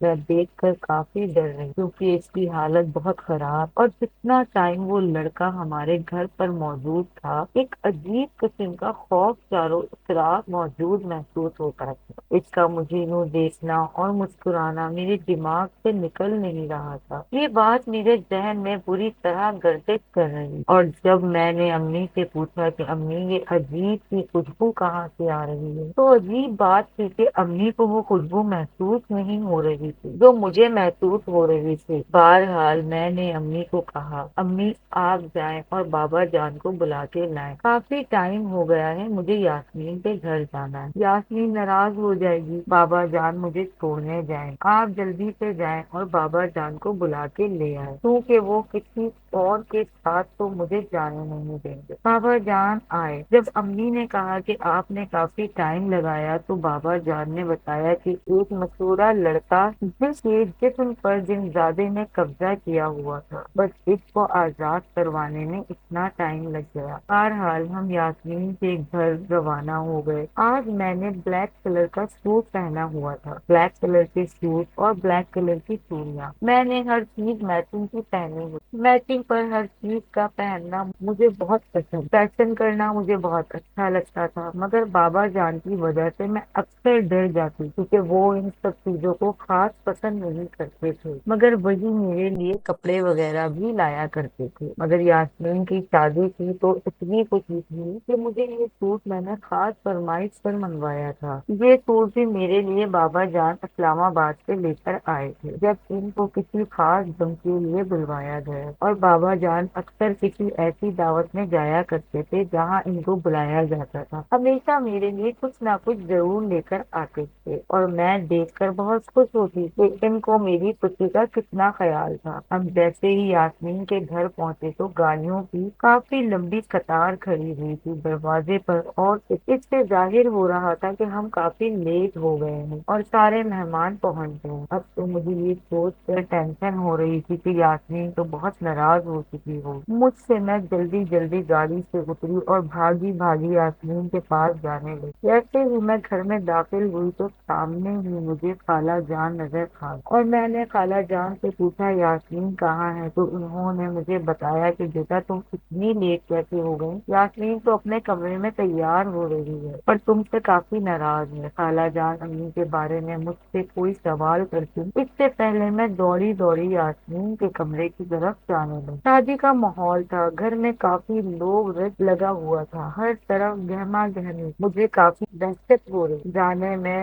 میں دیکھ کر کافی ڈر رہی کیونکہ اس کی حالت بہت خراب، اور جتنا ٹائم وہ لڑکا ہمارے گھر پر موجود تھا ایک عجیب قسم کا خوف چاروں طرف موجود محسوس ہوتا تھا۔ اس کا مجھے یوں دیکھنا اور مسکرانا میرے دماغ سے نکل نہیں رہا تھا۔ یہ بات میرے ذہن میں بری طرح گردش کر رہی، اور جب میں نے امی سے پوچھا کہ امی یہ عجیب سی خوشبو کہاں سے آ رہی ہے، تو عجیب بات تھی کہ امی کو وہ خوشبو محسوس نہیں ہو رہی تھی جو مجھے محسوس ہو رہی تھی۔ بہرحال میں نے امی کو کہا امی آپ جائیں اور بابا جان کو بلا کے لائیں، کافی ٹائم ہو گیا ہے، مجھے یاسمین کے گھر جانا ہے، یاسمین ناراض ہو جائے گی، بابا جان مجھے چھوڑنے جائیں، آپ جلدی سے جائیں اور بابا جان کو بلا کے لے آئے کیونکہ وہ کسی اور کے ساتھ تو مجھے جانے نہیں دیں گے۔ بابا جان آئے۔ جب امی نے کہا کہ آپ نے کافی ٹائم لگایا تو بابا جان نے بتایا کہ ایک مسورہ لڑکا جس کے جسم پر جنزادے نے قبضہ کیا ہوا تھا، بس اس کو آزاد کروانے میں اتنا ٹائم لگ گیا۔ بہرحال ہم یاسمین کے گھر روانہ ہو گئے۔ آج میں نے بلیک کلر کا سوٹ پہنا ہوا تھا، بلیک کلر کے سوٹ اور بلیک کلر کی چوڑیاں، میں نے ہر چیز میچنگ کی پہنی ہوئی، میچنگ پر ہر چیز کا پہننا مجھے بہت پسند، فیشن کرنا مجھے بہت اچھا لگتا تھا، مگر بابا جان کی وجہ سے میں اکثر ڈر جاتی کیونکہ وہ ان سب چیزوں کو خاص پسند نہیں کرتے تھے، مگر وہی میرے لیے کپڑے وغیرہ بھی لایا کرتے تھے۔ مگر یاسمین کی شادی تھی تو اتنی خوشی تھی کہ مجھے یہ سوٹ میں نے خاص فرمائش پر منگوایا تھا۔ یہ سوٹ بھی میرے لیے بابا جان اسلام آباد سے لے کر آئے تھے جب ان کو کسی خاص دم کے لیے بلوایا گیا، اور بابا جان اکثر کسی ایسی دعوت میں جایا کرتے تھے جہاں ان کو بلایا جاتا تھا، ہمیشہ میرے لیے کچھ نہ کچھ ضرور لے کر آتے تھے، اور میں دیکھ کر بہت خوش ہوتی کہ ان کو میری خوشی کا کتنا خیال تھا۔ ہم جیسے ہی یاسمین کے گھر پہنچے تو گاڑیوں کی کافی لمبی قطار کھڑی ہوئی تھی دروازے پر، اور اس سے ظاہر ہو رہا تھا کہ ہم کافی لیٹ ہو گئے ہیں اور سارے مہمان پہنچ گئے۔ اب تو مجھے یہ سوچ کر ٹینشن ہو رہی تھی کہ یاسمین تو بہت ناراض ہو چکی ہو مجھ سے۔ میں جلدی جلدی گاڑی سے اتری اور بھاگی بھاگی یاسمین کے پاس جانے لگی۔ جیسے ہی میں گھر میں داخل ہوئی تو سامنے ہی مجھے خالہ جان نظر آ گئی، اور میں نے خالہ جان سے پوچھا یاسمین کہاں ہے، تو انہوں نے مجھے بتایا کہ بیٹا تم اتنی لیٹ کیسے ہو گئی، یاسمین تو اپنے کمرے میں تیار ہو رہی ہے اور تم سے کافی ناراض ہے۔ خالہ جان امی کے بارے میں مجھ سے کوئی سوال کرتی اس سے پہلے میں دوڑی دوڑی یاسمین کے کمرے کی طرف جانے لگی۔ شادی کا ماحول تھا، گھر میں کافی لوگ رش لگا ہوا تھا، ہر طرف گہما گہمی، مجھے کافی دہشت ہو رہی جانے میں۔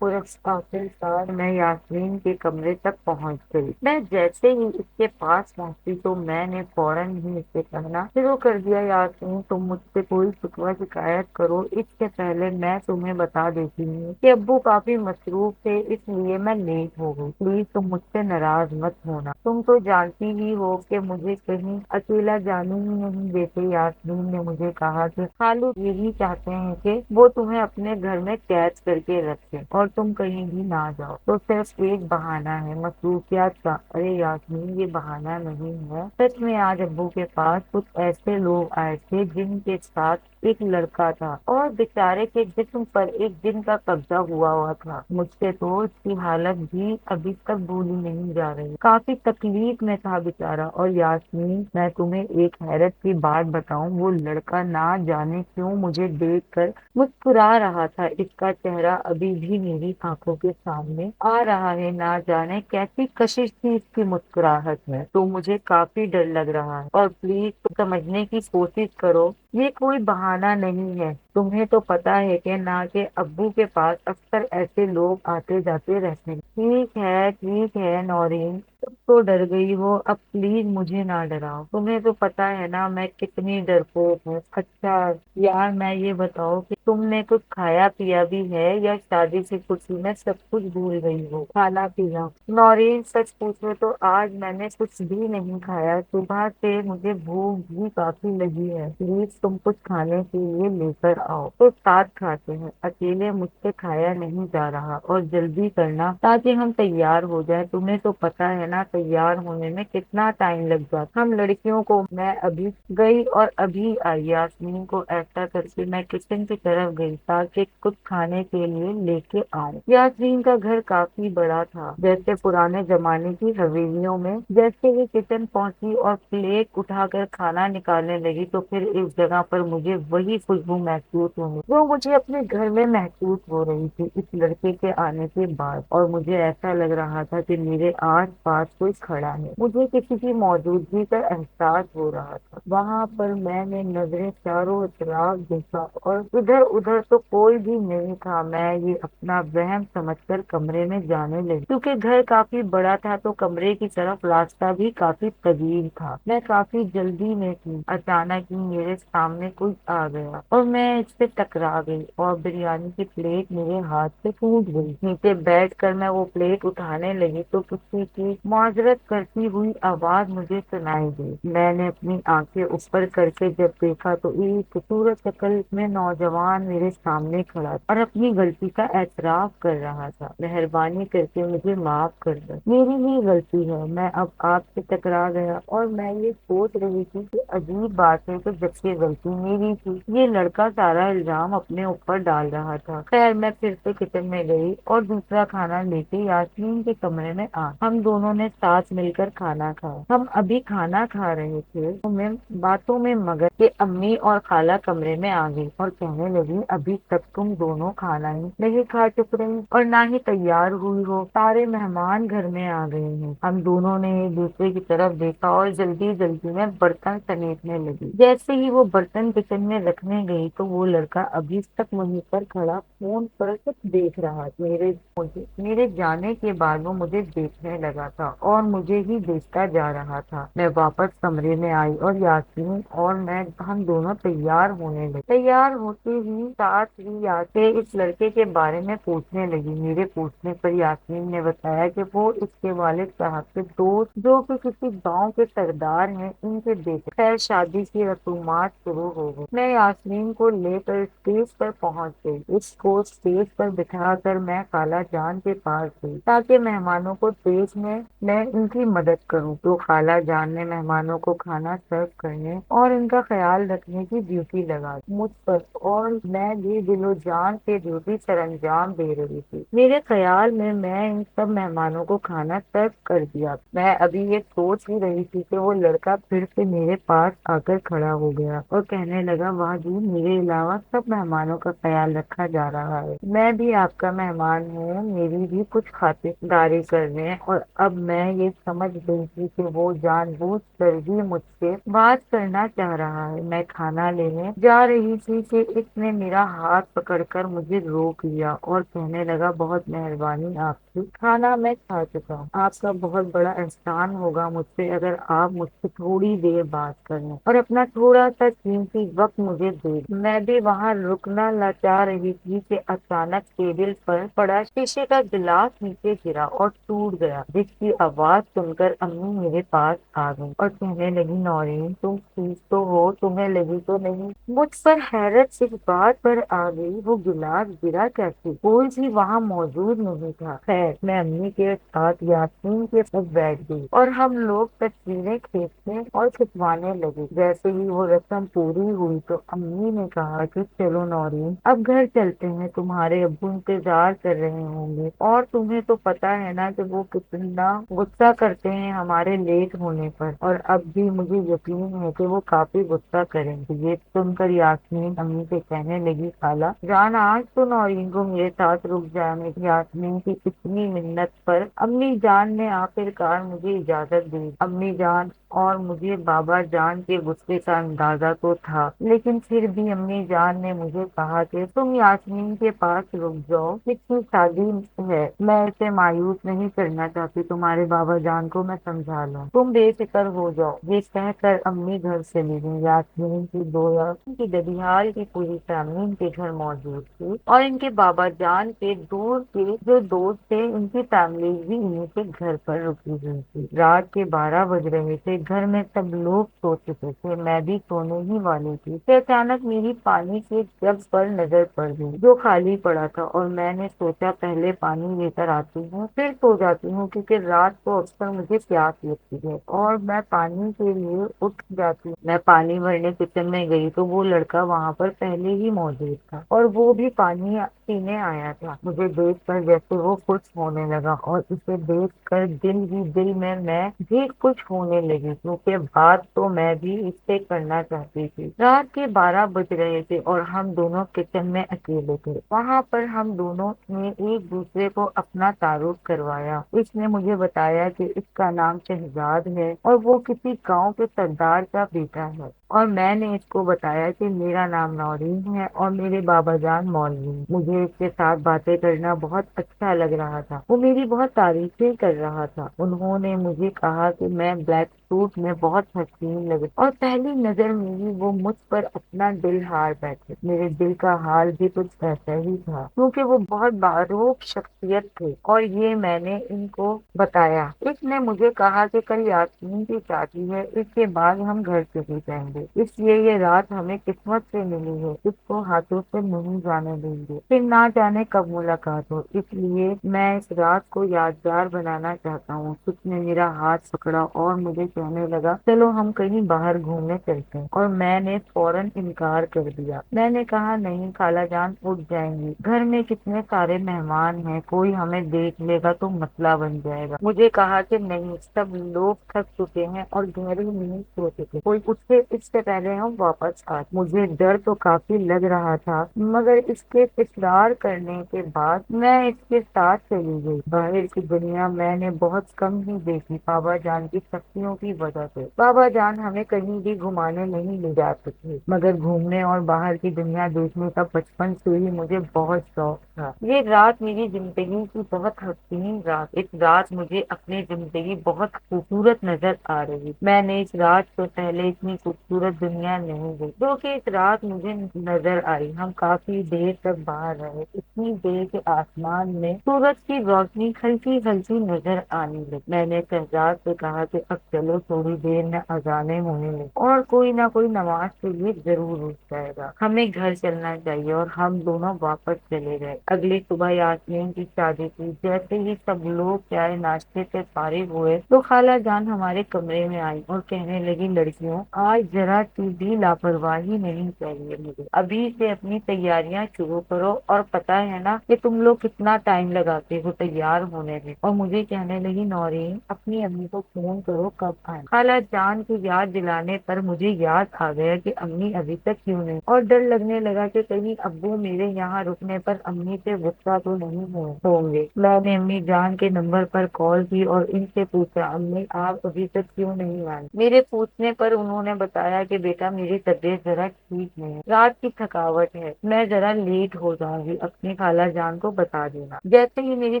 آخر کار میں یاسمین کے کمرے تک پہنچ گئی۔ میں جیسے ہی اس کے پاس پہنچی تو میں نے فوراً ہی اس سے کہنا شروع کر دیا یاسمین تم مجھ سے کوئی شکوہ شکایت کرو، اس سے پہلے میں تمہیں بتا دیتی ہوں کہ ابو کافی مصروف تھے اس لیے میں لیٹ ہو گئی، پلیز تم مجھ سے ناراض مت ہونا، تم تو جانتی ہی ہو کہ مجھے کہیں اکیلا جانے ہی نہیں دیتے۔ یاسمین نے مجھے کہا کہ خالو یہی چاہتے ہیں کہ وہ تمہیں اپنے گھر میں قید کر کے رکھے اور تم کہیں بھی نہ جاؤ، تو صرف ایک بہانہ ہے مصروفیات کا۔ ارے یاسمین یہ بہانہ نہیں ہے، سچ میں آج ابو کے پاس کچھ ایسے لوگ آئے تھے جن کے ساتھ ایک لڑکا تھا اور بیچارے کے جسم پر ایک دن کا قبضہ ہوا تھا، مجھ سے تو اس کی حالت بھی ابھی تک بھولی نہیں جا رہی، کافی تکلیف میں تھا بیچارہ۔ اور یاسمین میں تمہیں ایک حیرت کی بات بتاؤں، وہ لڑکا نہ جانے کیوں مجھے دیکھ کر مسکرا رہا تھا، اس کا چہرہ ابھی بھی میری آنکھوں کے سامنے آ رہا ہے، نہ جانے کیسی کشش تھی اس کی مسکراہٹ میں، تو مجھے کافی ڈر لگ رہا ہے، اور پلیز سمجھنے کی کوشش کرو یہ کوئی بہانہ نہیں ہے، تمہیں تو پتا ہے کہ نہ کہ ابو کے پاس اکثر ایسے لوگ آتے جاتے رہتے ہیں۔ ٹھیک ہے نورین، تم تو ڈر گئی ہو، اب پلیز مجھے نہ ڈراؤ، تمہیں تو پتا ہے نا میں کتنی ڈرپوک ہوں۔ اچھا یار میں یہ بتاؤ کہ تم نے کچھ کھایا پیا بھی ہے یا شادی کی خوشی میں سب کچھ بھول گئی ہو؟ کھانا پیا؟ نورین سچ پوچھو تو آج میں نے کچھ بھی نہیں کھایا، صبح سے مجھے بھوک بھی کافی لگی ہے، پلیز تم کچھ کھانے کے لیے لے کر آؤ تو ساتھ کھاتے ہیں، اکیلے مجھ سے کھایا نہیں جا رہا اور جلدی کرنا تاکہ ہم تیار ہو جائے، تمہیں تو پتا ہے نا تیار ہونے میں کتنا ٹائم لگ جاتا، ہم لڑکیوں کو۔ میں ابھی گئی اور ابھی آئی، یاسمین کو ایسا کر کے میں کچن کی طرف گئی تاکہ کچھ کھانے کے لیے لے کے آؤں۔ یاسمین کا گھر کافی بڑا تھا، جیسے پرانے زمانے کی حویلیوں میں۔ جیسے ہی کچن پہنچی اور پلیٹ اٹھا کر کھانا نکالنے لگی تو پھر اس جگہ پر مجھے وہی خوشبو محسوس ہوئی جو مجھے اپنے گھر میں محسوس ہو رہی تھی اس لڑکے کے آنے کے بعد، اور مجھے ایسا لگ رہا تھا کہ میرے آس پاس کوئی کھڑا ہے، مجھے کسی کی موجودگی کا احساس ہو رہا تھا۔ وہاں پر میں نے نظریں چاروں طرف دیکھا اور ادھر ادھر تو کوئی بھی نہیں تھا۔ میں یہ اپنا وہم سمجھ کر کمرے میں جانے لگی، کیونکہ گھر کافی بڑا تھا تو کمرے کی طرف راستہ بھی کافی طویل تھا۔ میں کافی جلدی میں تھی، اچانک ہی میرے سامنے کوئی آ گیا اور میں اس سے ٹکرا گئی اور بریانی کی پلیٹ میرے ہاتھ سے ٹوٹ گئی۔ نیچے بیٹھ کر میں وہ پلیٹ اٹھانے لگی تو کسی کی معذرت کرتی ہوئی آواز مجھے سنائی دی۔ میں نے اپنی آنکھیں اوپر کر کے جب دیکھا تو ایک خوبصورت شکل میں نوجوان میرے سامنے کھڑا تھا اور اپنی غلطی کا اعتراف کر رہا تھا۔ مہربانی کر کے مجھے معاف کر دو، میری ہی غلطی ہے، میں اب آپ سے ٹکرا گیا اور میں یہ سوچ رہی تھی کہ عجیب بات ہے کہ جب کہ غلطی میری تھی یہ لڑکا سارا الزام اپنے اوپر ڈال رہا تھا۔ خیر میں پھر سے کچن میں گئی اور دوسرا کھانا لے کے یاسمین کے کمرے میں ہم دونوں نے ساتھ مل کر کھانا کھایا۔ ہم ابھی کھانا کھا رہے تھے میں باتوں میں مگر کہ امی اور خالہ کمرے میں آ گئی اور کہنے لگی ابھی تک تم دونوں کھانا ہی نہیں کھا چک رہی اور نہ ہی تیار ہوئی ہو، سارے مہمان گھر میں آ گئے ہیں۔ ہم دونوں نے ایک دوسرے کی طرف دیکھا اور جلدی جلدی میں برتن سمیٹنے لگی۔ جیسے ہی وہ برتن کچن میں رکھنے گئی تو وہ لڑکا ابھی تک وہیں پر کھڑا فون پر کچھ دیکھ رہا تھا۔ میرے جانے کے بعد وہ مجھے دیکھنے لگا تھا اور مجھے ہی دیکھتا جا رہا تھا۔ میں واپس کمرے میں آئی اور یاسمین اور میں ہم دونوں تیار ہونے لگے۔ تیار ہوتے ہی ساتھ ہی یاسمین اس لڑکے کے بارے میں پوچھنے لگی۔ میرے پوچھنے پر یاسمین نے بتایا کہ وہ اس کے والد صاحب کے دوست جو کہ کسی گاؤں کے سردار ہیں ان کے بیٹے۔ خیر شادی کی رسومات شروع ہو گئی۔ میں یاسمین کو لے کر اسٹیج پر پہنچ گئی۔ اس کو اسٹیج پر بٹھا کر میں خالہ جان کے پاس گئی تاکہ مہمانوں کو اسٹیج میں ان کی مدد کروں۔ تو خالہ جان نے مہمانوں کو کھانا سرو کرنے اور ان کا خیال رکھنے کی ڈیوٹی لگا دی مجھ پر، اور میں بھی دل و جان سے ڈیوٹی سر انجام دے رہی تھی۔ میرے خیال میں ان سب مہمانوں کو کھانا سرو کر دیا۔ میں ابھی یہ سوچ ہی رہی تھی کہ وہ لڑکا پھر سے میرے پاس آ کر کھڑا ہو گیا اور کہنے لگا واہ جی، میرے علاوہ سب مہمانوں کا خیال رکھا جا رہا ہے، میں بھی آپ کا مہمان ہوں، میری بھی کچھ خاطرداری کرنے۔ اور اب میں یہ سمجھ گئی تھی کہ وہ جان بوجھ کر ہی مجھ سے بات کرنا چاہ رہا ہے۔ میں کھانا لینے جا رہی تھی کہ اس نے میرا ہاتھ پکڑ کر مجھے روک لیا اور کہنے لگا بہت مہربانی آپ کی، کھانا میں کھا چکا ہوں، آپ کا بہت بڑا احسان ہوگا مجھ سے اگر آپ مجھ سے تھوڑی دیر بات کریں اور اپنا تھوڑا سا قیمتی وقت مجھے دے۔ میں بھی وہاں رکنا چاہ رہی تھی کہ اچانک ٹیبل پر پڑا شیشے کا گلاس نیچے گرا اور ٹوٹ گیا، جس کی آواز سن کر امی میرے پاس آ گئی اور کہنے لگی نورین تم ٹھیک تو ہو، تمہیں لگی تو نہیں؟ مجھ پر حیرت اس بات پر آ گئی وہ گلاس گرا کیسے، کوئی بھی وہاں موجود نہیں تھا۔ خیر میں امی کے ساتھ یاسمین کے پاس بیٹھ گئی اور ہم لوگ تصویریں کھینچنے اور کھنچوانے لگے۔ جیسے ہی وہ رسم پوری ہوئی تو امی نے کہا کہ چلو نورین اب گھر چلتے ہیں، تمہارے ابو انتظار کر رہے ہوں گے اور تمہیں تو پتا ہے نا کہ وہ کتنا غصہ کرتے ہیں ہمارے لیٹ ہونے پر، اور اب بھی مجھے یقین ہے کہ وہ کافی غصہ کریں گے۔ یہ سن کر یاسمین امی سے کہنے لگی خالہ جان آج تو نورین کو میرے ساتھ رک جانے دی۔ یاسمین کی اتنی منت پر امی جان نے آخر کار مجھے اجازت دی۔ امی جان اور مجھے بابا جان کے غصے کا اندازہ تو تھا، لیکن پھر بھی امی جان نے مجھے کہا کہ تم یاسمین کے پاس رک جاؤ، اس کی شادی ہے، میں اسے مایوس نہیں کرنا چاہتی، تمہارے بابا جان کو میں سمجھا لوں، تم بے فکر ہو جاؤ۔ یہ کہہ کر امی گھر چلی گئی۔ یاسمین کی ان کی ددیال کی پوری فیملی ان کے گھر موجود تھی اور ان کے بابا جان کے دور کے جو دوست تھے ان کی فیملی بھی انہیں کے گھر پر رکی ہوئی تھی۔ رات کے 12 بج رہے تھے، گھر میں سب لوگ سو چکے تھے، میں بھی سونے ہی والی تھی کہ اچانک میری پانی کے جگ پر نظر پڑ گئی جو خالی پڑا تھا، اور میں نے سوچا پہلے پانی لے کر آتی ہوں پھر سو جاتی ہوں، کیونکہ رات کو اکثر مجھے پیاس لگتی ہے اور میں پانی کے لیے اٹھ جاتی ہوں۔ میں پانی بھرنے کچن میں گئی تو وہ لڑکا وہاں پر پہلے ہی موجود تھا اور وہ بھی پانی پینے آیا تھا۔ مجھے دیکھ کر جیسے وہ خوش ہونے لگا اور اسے دیکھ کر دل ہی دل میں بھی خوش ہونے لگی، کیونکہ بات تو میں بھی اس سے کرنا چاہتی تھی۔ رات کے 12 بج رہے تھے اور ہم دونوں کچن میں اکیلے تھے۔ وہاں پر ہم دونوں نے ایک دوسرے کو اپنا تعارف کروایا۔ اس نے مجھے بتایا کہ اس کا نام شہزاد ہے اور وہ کسی گاؤں کے سردار کا بیٹا ہے، اور میں نے اس کو بتایا کہ میرا نام نورین ہے اور میرے بابا جان مولوی ہیں۔ مجھے اس کے ساتھ باتیں کرنا بہت اچھا لگ رہا تھا، وہ میری بہت تعریفیں کر رہا تھا۔ انہوں نے مجھے کہا کہ میں بلیک سوٹ میں بہت حسین لگی اور پہلی نظر میں ہی وہ مجھ پر اپنا دل ہار بیٹھے۔ میرے دل کا حال بھی کچھ ایسا ہی تھا، کیونکہ وہ بہت باروق شخصیت تھے اور یہ میں نے ان کو بتایا۔ اس نے مجھے کہا کہ کل یاسمین کی شادی ہے، اس کے بعد ہم گھر چلے جائیں گے، اس لیے یہ رات ہمیں قسمت سے ملی ہے، اس کو ہاتھوں سے نہیں جانے دیں گے، پھر نہ جانے کب ملاقات ہو، اس لیے میں اس رات کو یادگار بنانا چاہتا ہوں۔ اس نے میرا ہاتھ پکڑا اور مجھے کہنے لگا چلو ہم کہیں باہر گھومنے چلتے ہیں، اور میں نے فوراً انکار کر دیا۔ میں نے کہا نہیں خالہ جان، اٹھ جائیں گی، گھر میں کتنے سارے مہمان ہیں، کوئی ہمیں دیکھ لے گا تو مسئلہ بن جائے گا۔ مجھے کہا کہ نہیں، سب لوگ تھک چکے ہیں اور گہری نیند سو چکے، کوئی اٹھے اس سے پہلے ہم واپس آ۔ مجھے ڈر تو کافی لگ رہا تھا، مگر اس کے اصرار کرنے کے بعد میں اس کے ساتھ چلی گئی۔ باہر کی دنیا میں نے بہت کم ہی دیکھی بابا جان کی سختیوں کی وجہ سے۔ بابا جان ہمیں کہیں بھی گھمانے نہیں لے جا سکتے، مگر گھومنے اور باہر کی دنیا دیکھنے کا بچپن سے ہی مجھے بہت شوق تھا۔ یہ رات میری زندگی کی بہت حسین رات، اس رات مجھے اپنی زندگی بہت خوبصورت نظر آ رہی۔ میں نے اس رات سے پہلے اتنی خوبصورت دنیا نہیں دیکھی جو کہ اس رات مجھے نظر آئی۔ ہم کافی دیر تک باہر رہے، اتنی دیر کے آسمان میں سورج کی روشنی ہلکی ہلکی نظر آنے لگی۔ میں نے شہزاد سے کہا کہ اب چلو، تھوڑی دیر میں اذانیں ہونے لگی اور کوئی نہ کوئی نماز کے لیے ضرور اٹھ جائے گا، ہمیں گھر چلنا چاہیے، اور ہم دونوں واپس چلے گئے۔ اگلی صبح یاسمین کی شادی تھی۔ جیسے ہی سب لوگ چائے ناشتے سے فارغ ہوئے تو خالہ جان ہمارے کمرے میں آئی اور کہنے لگی لڑکیوں، آج ذرا سی بھی لاپرواہی نہیں چاہیے مجھے، ابھی سے اپنی تیاریاں شروع کرو، اور پتا ہے نا کہ تم لوگ کتنا ٹائم لگاتے ہو تیار ہونے میں۔ اور مجھے کہنے لگی نورین، اپنی امی کو فون کرو کب آئیں۔ خالہ جان کی یاد دلانے پر مجھے یاد آ گیا کہ امی ابھی تک کیوں نہیں، اور ڈر لگنے لگا کہ کہیں ابو میرے یہاں رکنے پر امی سے غصہ تو نہیں ہوں گے۔ میں نے امی جان کے نمبر پر کال کی اور ان سے پوچھا امی آپ ابھی تک کیوں نہیں آئی۔ میرے پوچھنے پر انہوں نے بتایا کہ بیٹا میری طبیعت ذرا ٹھیک نہیں ہے، رات کی تھکاوٹ ہے، میں ذرا لیٹ ہو جاؤں گی، اپنی خالہ جان کو بتا دینا، جیسے ہی میری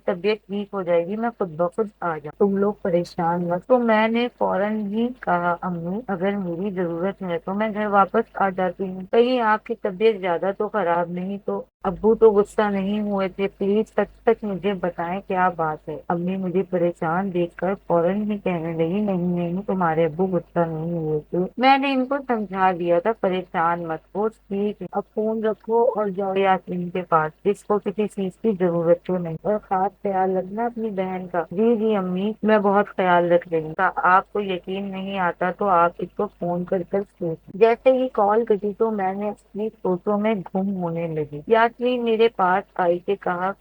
طبیعت ٹھیک ہو جائے گی میں خود بخود آ جاؤں، تم لوگ پریشان مت۔ تو میں نے فوراً ہی کہا امی اگر میری ضرورت ہے تو میں گھر واپس آ جاتی ہوں، کہیں آپ کی طبیعت زیادہ تو خراب نہیں تو؟ ابو تو غصہ نہیں ہوئے تھے، پلیز سچ سچ مجھے بتائیں کیا بات ہے۔ امی مجھے پریشان دیکھ کر فوراً ہی کہنے لگی نہیں نہیں، تمہارے ابو غصہ نہیں ہوئے تھے، میں نے ان کو سمجھا دیا تھا، پریشان مت ہو، ٹھیک ہے، اب فون رکھو اور جاؤ یاسمین کے پاس، جس کو کسی چیز کی ضرورت تو نہیں، اور خاص خیال رکھنا اپنی بہن کا۔ جی جی امی، میں بہت خیال رکھ رہی ہوں، آپ کو یقین نہیں آتا تو آپ اس کو فون کر پوچھ۔ جیسے ہی کال کٹی تو میں نے اپنی سوچوں میں گم ہونے لگی۔ یاسمین میرے پاس آئی کہ کہاں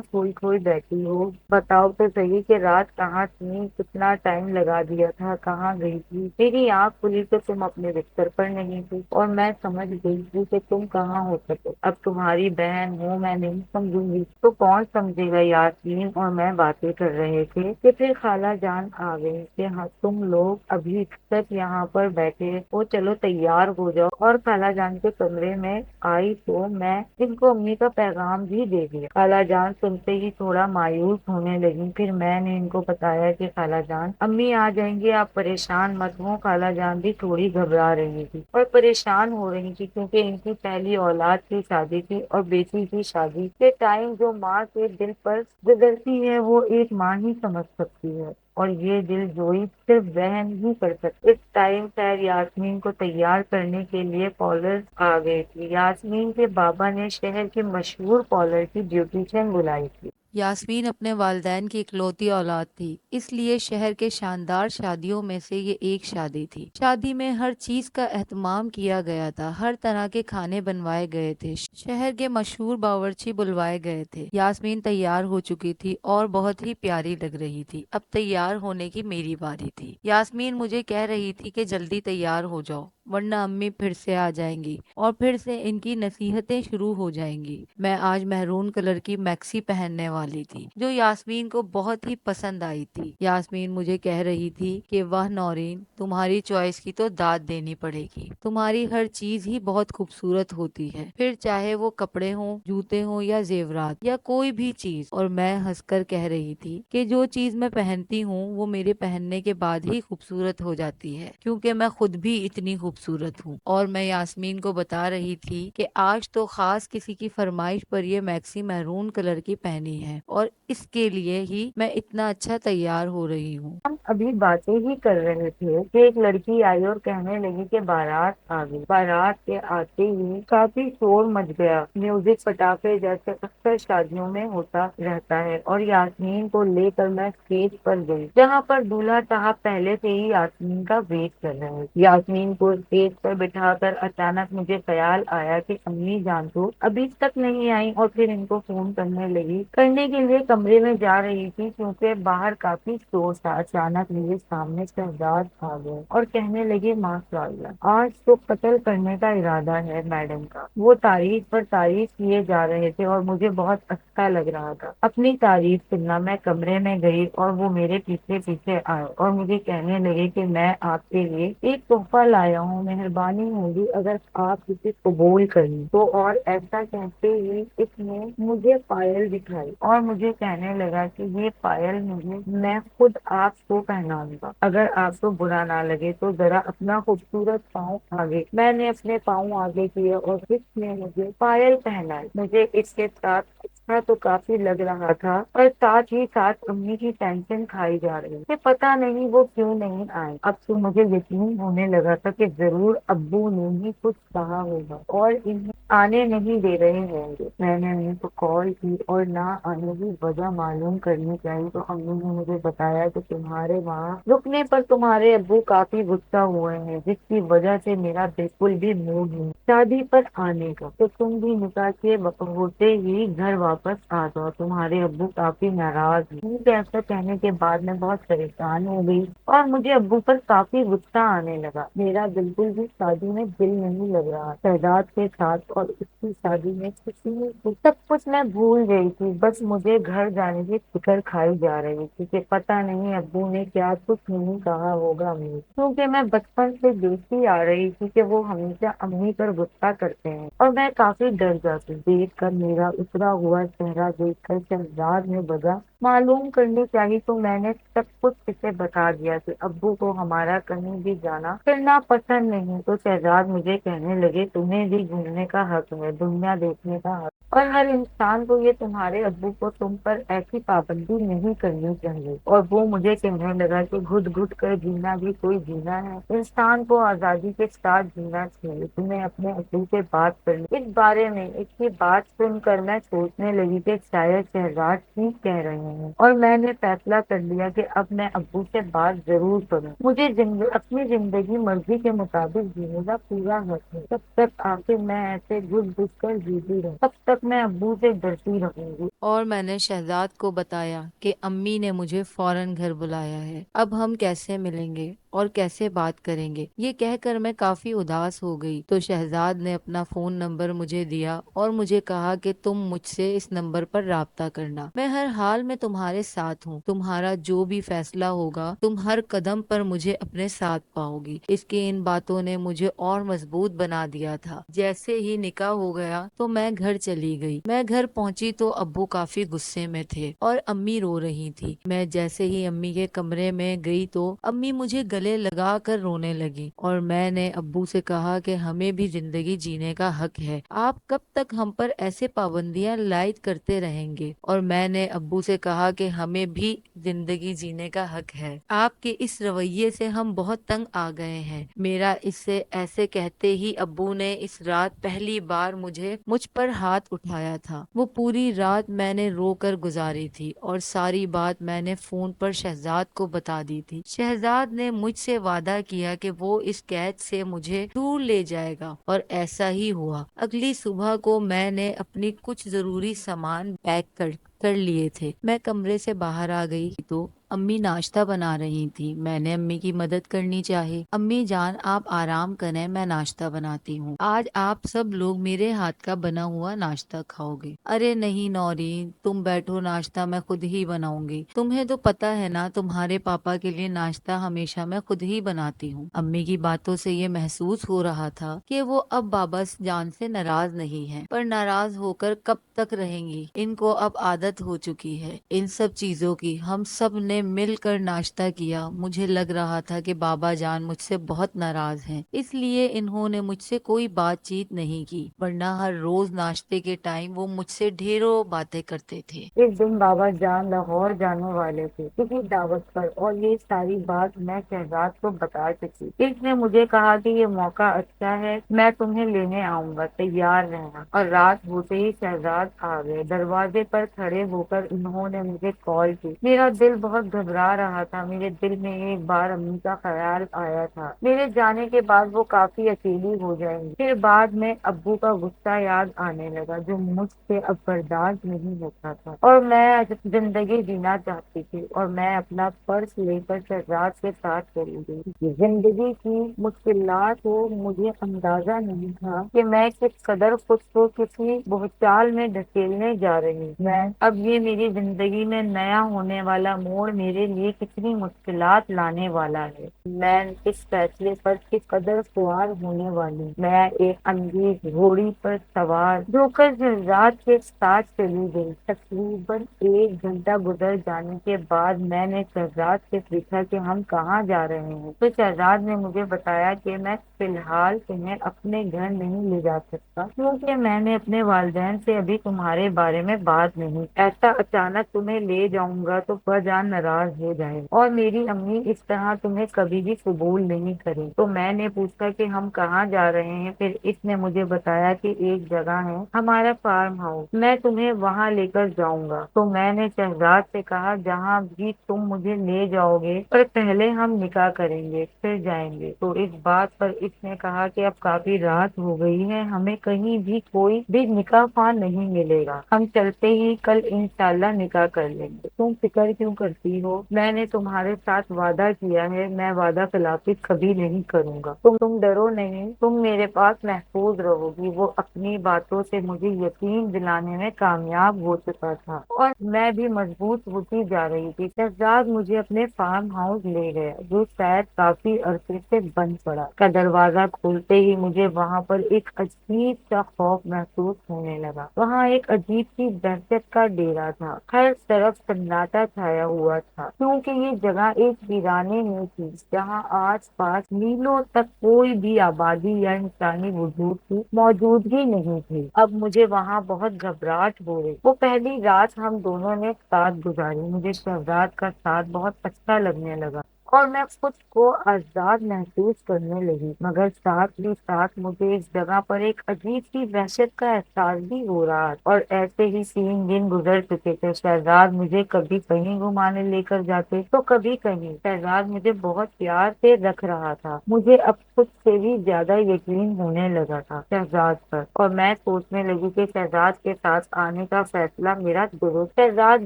کھوئی کھوئی بیٹھی ہو، بتاؤ تو صحیح کہ رات کہاں تھی، کتنا ٹائم لگا دیا تھا، کہاں گئی تھی؟ میری آنکھ کھلی تو تم اپنے بستر پر نہیں تھی، اور میں سمجھ گئی تھی کہ تم کہاں ہو سکے، اب تمہاری بہن ہوں میں نہیں سمجھوں گی تو کون سمجھے گا؟ یاسمین اور میں باتیں کر رہے تھے کہ پھر خالہ جان آ گئی کہ ہاں تم لوگ ابھی تک یہاں پر بیٹھے ہو، چلو تیار ہو جاؤ، اور خالہ جان کے کمرے میں آئی تو میں ان کو امی کا پیغام بھی دے دیا۔ خالہ جان سنتے ہی تھوڑا مایوس ہونے لگی، پھر میں نے ان کو بتایا کہ خالہ جان امی آ جائیں گے، آپ پریشان مت ہوں۔ خالہ جان بھی تھوڑی گھبرا رہی تھی اور پریشان پریشان ہو رہی تھی کیونکہ ان کی پہلی اولاد کی شادی تھی اور بیٹی کی شادی کے ٹائم جو ماں کے دل پر گزرتی ہے وہ ایک ماں ہی سمجھ سکتی ہے، اور یہ دل جوئی صرف بہن ہی کر سکتی۔ اس ٹائم خیر یاسمین کو تیار کرنے کے لیے پارلر آ گئی تھی۔ یاسمین کے بابا نے شہر کے مشہور پارلر کی بیوٹیشین بلائی تھی۔ یاسمین اپنے والدین کی اکلوتی اولاد تھی، اس لیے شہر کے شاندار شادیوں میں سے یہ ایک شادی تھی۔ شادی میں ہر چیز کا اہتمام کیا گیا تھا، ہر طرح کے کھانے بنوائے گئے تھے، شہر کے مشہور باورچی بلوائے گئے تھے۔ یاسمین تیار ہو چکی تھی اور بہت ہی پیاری لگ رہی تھی۔ اب تیار ہونے کی میری باری تھی۔ یاسمین مجھے کہہ رہی تھی کہ جلدی تیار ہو جاؤ ورنہ امی پھر سے آ جائیں گی اور پھر سے ان کی نصیحتیں شروع ہو جائیں گی۔ میں آج مہرون کلر کی میکسی پہننے والی تھی جو یاسمین کو بہت ہی پسند آئی تھی۔ یاسمین مجھے کہہ رہی تھی کہ واہ نورین، تمہاری چوائس کی تو داد دینی پڑے گی، تمہاری ہر چیز ہی بہت خوبصورت ہوتی ہے، پھر چاہے وہ کپڑے ہوں، جوتے ہوں یا زیورات یا کوئی بھی چیز۔ اور میں ہنس کر کہہ رہی تھی کہ جو چیز میں پہنتی ہوں وہ میرے پہننے کے بعد ہی خوبصورت ہو جاتی ہے، کیونکہ میں خود بھی اتنی خوبصورت ہوں۔ اور میں یاسمین کو بتا رہی تھی کہ آج تو خاص کسی کی فرمائش پر یہ میکسی میرون کلر کی پہنی ہے اور اس کے لیے ہی میں اتنا اچھا تیار ہو رہی ہوں۔ ہم ابھی باتیں ہی کر رہے تھے کہ ایک لڑکی آئی اور کہنے لگی کہ بارات آ گئی۔ بارات کے آتے ہی کافی شور مچ گیا، میوزک پٹاخے جیسے اکثر شادیوں میں ہوتا رہتا ہے، اور یاسمین کو لے کر میں اسٹیج پر گئی جہاں پر دولہا صاحب پہلے سے ہی یاسمین کا ویٹ کر رہے ہیں۔ یاسمین کو اسٹیج پر بٹھا کر اچانک مجھے خیال آیا کہ امی جان تو ابھی تک نہیں آئی، اور پھر ان کو فون کرنے کے لیے کمرے میں جا رہی تھی کیونکہ باہر کافی شور تھا۔ اچانک میرے سامنے شہزاد آ گئے اور کہنے لگے ماشاء اللہ، آج تو قتل کرنے کا ارادہ ہے میڈم کا۔ وہ تعریف پر تعریف کیے جا رہے تھے اور مجھے بہت اچھا لگ رہا تھا اپنی تعریف سننا۔ میں کمرے میں گئی اور وہ میرے پیچھے پیچھے آئے اور مجھے کہنے لگے کہ میں آپ کے لیے ایک تحفہ لایا ہوں، مہربانی ہوگی اگر آپ اسے قبول کریں تو۔ اور ایسا کہتے ہی اس نے مجھے پائل دکھائی اور مجھے کہنے لگا کہ یہ پائل میں خود آپ کو پہناؤں گا، اگر آپ کو برا نہ لگے تو ذرا اپنا خوبصورت پاؤں آگے۔ میں نے اپنے پاؤں آگے کیے اور اس نے مجھے پائل پہنائی۔ مجھے اس کے ساتھ اچھا تو کافی لگ رہا تھا اور ساتھ ہی ساتھ امی کی ٹینشن کھائی جا رہی تھی، پتا نہیں وہ کیوں نہیں آئے۔ اب تو مجھے یقین ہونے لگا تھا کہ ضرور ابو نے ہی کچھ کہا ہوگا اور انہیں آنے نہیں دے رہے ہوں گے۔ میں نے انہیں کو کال کی اور نہ آنے کی وجہ معلوم کرنی چاہیے تو امی نے مجھے بتایا کہ تمہارے وہاں رکنے پر تمہارے ابو کافی غصہ ہوئے ہیں، جس کی وجہ سے میرا بالکل بھی موڈ نہیں شادی پر آنے کا، تو تم بھی نکاح کے ہوتے ہی گھر واپس آ جاؤ، تمہارے ابو کافی ناراض ہیں۔ مجھے ایسا کہنے کے بعد میں بہت پریشان ہو گئی اور مجھے ابو پر کافی غصہ آنے لگا۔ میرا بالکل بھی شادی میں دل نہیں لگ رہا شہزاد کے ساتھ، اور اس کی شادی میں کسی نے سب کچھ میں بھول گئی تھی، بس مجھے گھر جانے کی فکر کھائی جا رہی تھی کہ پتہ نہیں ابو نے کیا کچھ نہیں کہا ہوگا مجھے، کیونکہ میں بچپن سے دیکھتی آ رہی تھی کہ وہ ہمیشہ امی پر غصہ کرتے ہیں اور میں کافی ڈر جاتی۔ دیکھ کر میرا اترا ہوا چہرہ دیکھ کر شہزاد نے وجہ معلوم کرنی چاہی تو میں نے سب کچھ اسے بتا دیا کہ ابو کو ہمارا کہیں بھی جانا پھرنا پسند نہیں، تو شہزاد مجھے کہنے لگے تمہیں بھی گھومنے کا حق ہے، دنیا دیکھنے کا حق، اور ہر انسان کو یہ تمہارے ابو کو تم پر ایسی پابندی نہیں کرنی چاہیے۔ اور وہ مجھے کہنے لگا کہ گھٹ گھٹ کر جینا بھی کوئی جینا ہے، انسان کو آزادی کے ساتھ جینا چاہیے، تمہیں اپنے ابو سے بات کرنی۔ اس بارے میں اس کی بات سن کر میں سوچنے لگی کہ شاید شہزاد ٹھیک کہہ رہے ہیں، اور میں نے فیصلہ کر لیا کہ اب میں ابو سے بات ضرور کروں۔ مجھے اپنی زندگی مرضی کے مطابق جینے کا پورا حق ہے، تب تک آخر میں ایسے گھٹ گھٹ کر جیتی رہوں، تب تک میں ابو سے ڈرتی رہوں گی۔ اور میں نے شہزاد کو بتایا کہ امی نے مجھے فوراً گھر بلایا ہے، اب ہم کیسے ملیں گے اور کیسے بات کریں گے۔ یہ کہہ کر میں کافی اداس ہو گئی تو شہزاد نے اپنا فون نمبر مجھے دیا اور مجھے کہا کہ تم مجھ سے اس نمبر پر رابطہ کرنا، میں ہر حال میں تمہارے ساتھ ہوں، تمہارا جو بھی فیصلہ ہوگا تم ہر قدم پر مجھے اپنے ساتھ پاؤ گی۔ اس کی ان باتوں نے مجھے اور مضبوط بنا دیا تھا۔ جیسے ہی نکاح ہو گیا تو میں گھر چلی گئی۔ میں گھر پہنچی تو ابو کافی غصے میں تھے اور امی رو رہی تھی۔ میں جیسے ہی امی کے کمرے میں گئی تو امی مجھے گلے گلے لگا کر رونے لگی اور میں نے ابو سے کہا کہ ہمیں بھی زندگی جینے کا حق ہے، آپ کب تک ہم پر ایسے پابندیاں لائٹ کرتے رہیں گے؟ اور میں نے ابو سے کہا کہ ہمیں بھی زندگی جینے کا حق ہے، آپ کے اس رویے سے ہم بہت تنگ آ گئے ہیں۔ میرا اس سے ایسے کہتے ہی ابو نے اس رات پہلی بار مجھ پر ہاتھ اٹھایا تھا۔ وہ پوری رات میں نے رو کر گزاری تھی اور ساری بات میں نے فون پر شہزاد کو بتا دی تھی۔ شہزاد نے مجھ سے وعدہ کیا کہ وہ اس قید سے مجھے دور لے جائے گا اور ایسا ہی ہوا۔ اگلی صبح کو میں نے اپنی کچھ ضروری سامان پیک کر لیے تھے۔ میں کمرے سے باہر آ گئی تو امی ناشتہ بنا رہی تھی۔ میں نے امی کی مدد کرنی چاہی۔ امی جان آپ آرام کریں، میں ناشتہ بناتی ہوں، آج آپ سب لوگ میرے ہاتھ کا بنا ہوا ناشتہ کھاؤ گے۔ ارے نہیں نورین، تم بیٹھو، ناشتہ میں خود ہی بناؤں گی، تمہیں تو پتا ہے نا تمہارے پاپا کے لیے ناشتہ ہمیشہ میں خود ہی بناتی ہوں۔ امی کی باتوں سے یہ محسوس ہو رہا تھا کہ وہ اب بابا جان سے ناراض نہیں ہیں، پر ناراض ہو کر کب تک رہیں گی؟ ان کو اب عادت ہو چکی ہے ان سب چیزوں کی۔ ہم سب نے مل کر ناشتہ کیا۔ مجھے لگ رہا تھا کہ بابا جان مجھ سے بہت ناراض ہیں، اس لیے انہوں نے مجھ سے کوئی بات چیت نہیں کی، ورنہ ہر روز ناشتے کے ٹائم وہ مجھ سے ڈھیروں باتیں کرتے تھے۔ ایک دن بابا جان لاہور جانے والے تھے کسی دعوت پر، اور یہ ساری بات میں شہزاد کو بتا چکی۔ اس نے مجھے کہا کہ یہ موقع اچھا ہے، میں تمہیں لینے آؤں گا، تیار رہنا۔ اور رات ہوتے ہی شہزاد آ گئے۔ دروازے پر کھڑے ہو کر انہوں نے مجھے کال کی۔ میرا دل بہت گھبرا رہا تھا۔ میرے دل میں ایک بار امی کا خیال آیا تھا، میرے جانے کے بعد وہ کافی اکیلی ہو جائیں گی۔ پھر بعد میں ابو کا غصہ یاد آنے لگا جو مجھ سے اب برداشت نہیں ہوتا تھا، اور میں زندگی جینا چاہتی تھی، اور میں اپنا پرس لے کر شہزاد کے ساتھ چلی گئی۔ زندگی کی مشکلات کو مجھے اندازہ نہیں تھا کہ میں کس قدر خود کو کسی بہتال میں ڈھکیلنے جا رہی ہوں۔ میں اب یہ میری زندگی میں نیا ہونے والا موڑ میرے لیے کتنی مشکلات لانے والا ہے۔ میں اس فیصلے پر کس قدر سوار ہونے والی ہوں۔ میں ایک انگیز گھوڑی پر سوار جو کر شہزاد کے ساتھ چلی گئی۔ تقریباً 1 گھنٹہ گزر جانے کے بعد میں نے شہزاد سے پوچھا کہ ہم کہاں جا رہے ہیں، تو شہزاد نے مجھے بتایا کہ میں فی الحال تمہیں اپنے گھر نہیں لے جا سکتا، کیونکہ میں نے اپنے والدین سے ابھی تمہارے بارے میں بات نہیں۔ ایسا اچانک تمہیں لے جاؤں گا تو ابا جان ناراض ہو جائے، اور میری امی اس طرح تمہیں کبھی بھی قبول نہیں کرے۔ تو میں نے پوچھا کہ ہم کہاں جا رہے ہیں، پھر اس نے مجھے بتایا کہ ایک جگہ ہے ہمارا فارم ہاؤس، میں تمہیں وہاں لے کر جاؤں گا۔ تو میں نے شہزاد سے کہا جہاں بھی تم مجھے لے جاؤ گے، پر پہلے ہم نکاح کریں گے پھر جائیں گے۔ تو اس بات پر اس نے کہا کہ اب کافی رات ہو گئی ہے، ہمیں کہیں بھی کوئی بھی نکاح خوان نہیں ملے گا، ہم چلتے ہی کل انشاءاللہ نکاح کر لیں گے۔ تم فکر کیوں کرتی ہو، میں نے تمہارے ساتھ وعدہ کیا ہے، میں وعدہ خلافی کبھی نہیں کروں گا۔ تم ڈرو نہیں، تم میرے پاس محفوظ رہو گی۔ وہ اپنی باتوں سے مجھے یقین دلانے میں کامیاب ہو چکا تھا، اور میں بھی مضبوط ہوتی جا رہی تھی۔ شہزاد مجھے اپنے فارم ہاؤس لے گیا جو شاید کافی عرصے سے بند پڑا۔ کا دروازہ کھولتے ہی مجھے وہاں پر ایک عجیب سا خوف محسوس ہونے لگا۔ وہاں ایک عجیب سی دہشت کا ڈیرا تھا، ہر طرف سناٹا چھایا ہوا تھا، کیونکہ یہ جگہ ایک ویرانے میں تھی جہاں آس پاس میلوں تک کوئی بھی آبادی یا انسانی وجود کی موجودگی نہیں تھی۔ اب مجھے وہاں بہت گھبراہٹ ہو رہی۔ وہ پہلی رات ہم دونوں نے ساتھ گزاری، مجھے شہزاد کا ساتھ بہت اچھا لگنے لگا، اور میں خود کو آزاد محسوس کرنے لگی، مگر ساتھ ہی ساتھ مجھے اس جگہ پر ایک عجیب سی وحشت کا احساس بھی ہو رہا تھا۔ اور ایسے ہی 3 دن گزر چکے تھے۔ شہزاد مجھے کبھی کہیں گھمانے لے کر جاتے تو کبھی کہیں۔ شہزاد مجھے بہت پیار سے رکھ رہا تھا۔ مجھے اب خود سے بھی زیادہ یقین ہونے لگا تھا شہزاد پر، اور میں سوچنے لگی کہ شہزاد کے ساتھ آنے کا فیصلہ میرا درست۔ شہزاد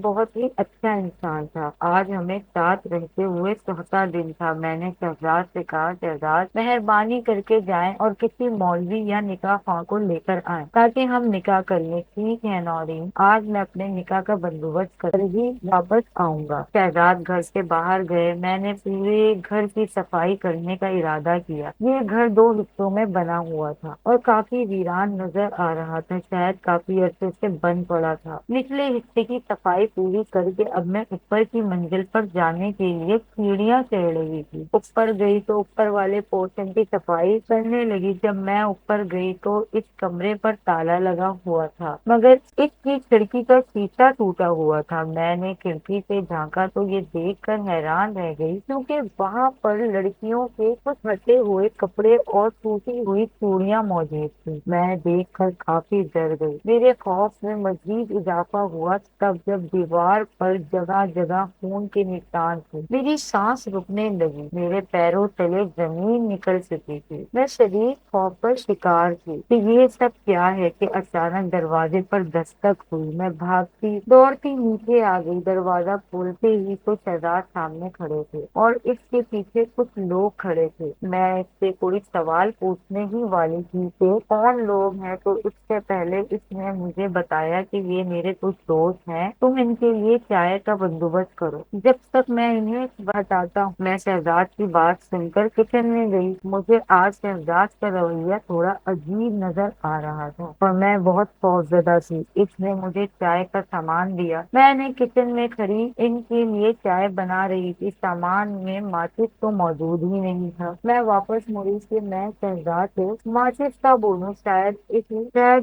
بہت ہی اچھا انسان تھا۔ آج ہمیں ساتھ رہتے ہوئے چوتھا دن تھا۔ میں نے شہزاد سے کہا شہزاد مہربانی کر کے جائیں اور کسی مولوی یا نکاح خواہ کو لے کر آئیں تاکہ ہم نکاح کر لیں۔ ٹھیک ہے نورین، آج میں اپنے نکاح کا بندوبست کر ہی واپس آؤں گا۔ شہزاد گھر سے باہر گئے۔ میں نے پورے گھر کی صفائی کرنے کا ارادہ کیا۔ یہ گھر 2 حصوں میں بنا ہوا تھا اور کافی ویران نظر آ رہا تھا، شاید کافی عرصے سے بند پڑا تھا۔ نچلے حصے کی صفائی پوری کر کے اب میں اوپر کی منزل پر جانے کے لیے سیڑھیاں کہہ رہی تھی۔ اوپر گئی تو اوپر والے پورشن کی صفائی کرنے لگی۔ جب میں اوپر گئی تو اس کمرے پر تالا لگا ہوا تھا، مگر اس کی کھڑکی کا شیشہ ٹوٹا ہوا تھا۔ میں نے کھڑکی سے جھانکا تو یہ دیکھ کر حیران رہ گئی، کیونکہ وہاں پر لڑکیوں کے کچھ پھٹے ہوئے کپڑے اور ٹوٹی ہوئی چوڑیاں موجود تھی۔ میں دیکھ کر کافی ڈر گئی۔ میرے خوف میں مزید اضافہ ہوا تب جب دیوار پر جگہ جگہ خون کے نشان تھے۔ میری سانس رکنے لگی، میرے پیروں تلے زمین نکل چکی تھی۔ میں شدید خوف پر شکار تھی کہ یہ سب کیا ہے کہ اچانک دروازے پر دستک ہوئی۔ میں بھاگتی دوڑتی نیچے آ گئی۔ دروازہ کھولتے ہی تو شہزاد سامنے کھڑے تھے اور اس کے پیچھے کچھ لوگ کھڑے تھے۔ میں اس سے کوئی سوال پوچھنے ہی والی تھی کہ کون لوگ ہیں، تو اس سے پہلے اس نے مجھے بتایا کہ یہ میرے کچھ دوست ہیں، تم ان کے لیے چائے کا بندوبست کرو جب تک میں انہیں بتاتا ہوں۔ میں شہزاد کی بات سن کر کچن میں گئی۔ مجھے آج شہزاد کا رویہ تھوڑا عجیب نظر آ رہا تھا اور میں بہت خوفزدہ تھی۔ اس نے مجھے چائے کا سامان دیا۔ میں نے کچن میں کھڑی ان کے لیے چائے بنا رہی تھی۔ سامان میں ماچس تو موجود ہی نہیں تھا۔ میں واپس مڑی کہ میں شہزاد سے ماچس کا بولوں، شاید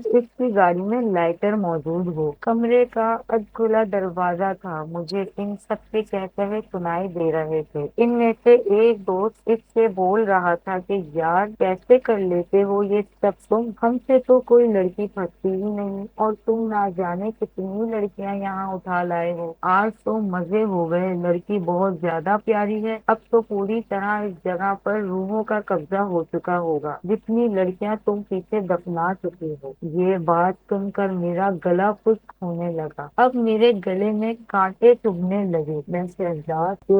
اس کی گاڑی میں لائٹر موجود ہو۔ کمرے کا ادکھلا دروازہ تھا، مجھے ان سب کے کہتے ہوئے سنائی دے رہے تھے۔ ان میں سے ایک دوست اس سے بول رہا تھا کہ یار کیسے کر لیتے ہو یہ سب تم، ہم سے تو کوئی لڑکی پھنستی ہی نہیں اور تم نہ جانے کتنی لڑکیاں یہاں اٹھا لائے ہو۔ آج تو مزے ہو گئے، لڑکی بہت زیادہ پیاری ہے، اب تو پوری طرح اس جگہ پر روحوں کا قبضہ ہو چکا ہوگا، جتنی لڑکیاں تم پیچھے دفنا چکے ہو۔ یہ بات سن کر میرا گلا خشک ہونے لگا، اب میرے گلے میں کانٹے چبھنے لگے۔ میں شہزاد